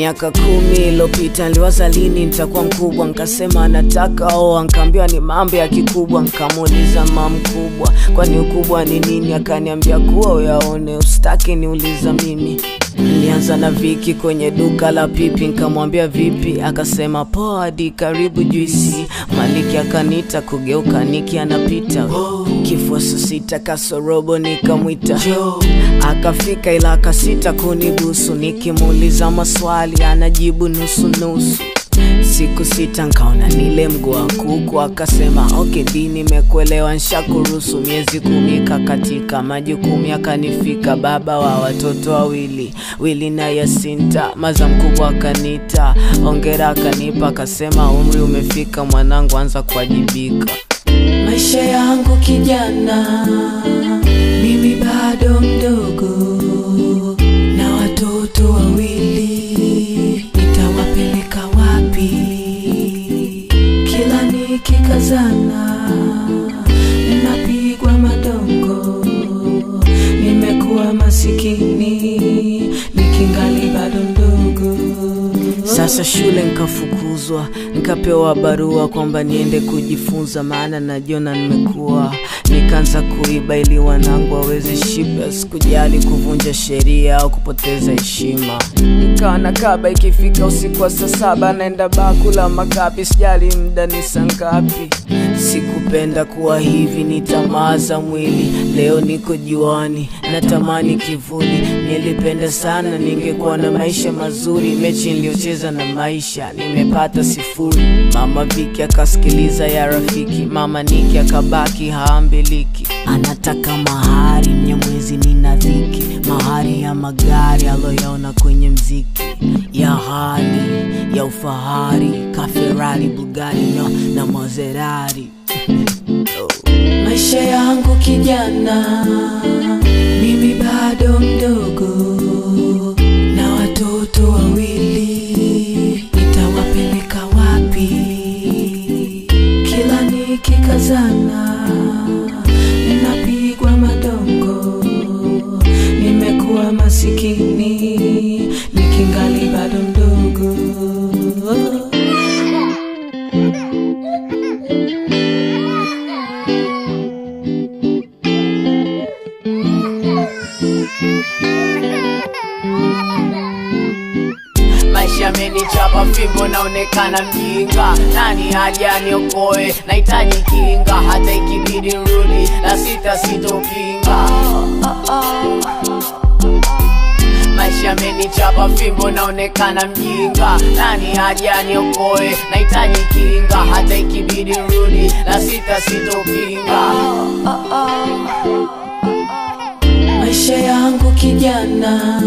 Miaka 10 iliyopita niliwaza lini nitakuwa mkubwa, nikasema nataka oa, nikaambiwa ni mambo ya kikubwa. Nikamuuliza mama mkubwa, kwani ukubwa ni nini? Akaniambia kuwa uyaone, usitaki niuliza mimi. Nilianza na Viki kwenye duka la pipi, nikamwambia vipi, akasema poa hadi karibu juisi. Maliki akanita kugeuka Niki anapita, kifua saa 6 kasorobo nikamwita, akafika ila akasita kunibusu. Nikimuuliza maswali anajibu nusu nusu. Siku 6 nkaona nile mguu wa kuku, akasema okay di nimekuelewa nshakuruhusu. Miezi 10 kakatika, majukumu yakanifika, baba wa watoto wawili, Willy na Yasinta. Maza mkubwa akanita, hongera akanipa, akasema umri umefika mwanangu, anza kuwajibika. Maisha yangu kijana, mimi bado mdogo, na watoto wawili, nitawapeleka wapi? Kila nikikazana ninapigwa madongo, nimekuwa masikini nikingali bado mdogo. Sasa shule nikafukuzwa, nikapewa barua kwamba niende kujifunza, maana najiona nimekuwa. Nikaanza kuiba ili wanangu waweze shiba, sikujali kuvunja sheria au kupoteza heshima. Nikawa nakaba, ikifika usiku wa saa 7 naenda bakula makapi, sijali muda ni saa ngapi. Sikupenda kuwa hivi, ni tamaa za mwili. Leo niko juani, natamani kivuli. Nilipenda sana ningekuwa na maisha mazuri, mechi niliocheza na maisha nimepata 0. Mama Viki akasikiliza ya rafiki, mama Niki akabaki haambiliki. Anataka mahari, Mnyamwezi nina dhiki, mahari ya magari aloyaona kwenye mziki, ya hali ya ufahari, ka Ferrari, Bugatti na Maserati. Maisha yangu kijana, mimi bado mdogo, na watoto wawili, nitawapeleka wapi? Kila nikikazana ninapigwa madongo, nimekuwa masikini nikingali bado mdogo. Maisha yamenichapa fimbo, naonekana mjinga. Nani haja niokoe, nahitaji kinga. Hata ikibidi rudi, la sita sitopinga. Maisha yamenichapa fimbo, naonekana mjinga. Nani haja niokoe, nahitaji kinga. Hata ikibidi rudi, la sita sitopinga. Maisha yangu kijana,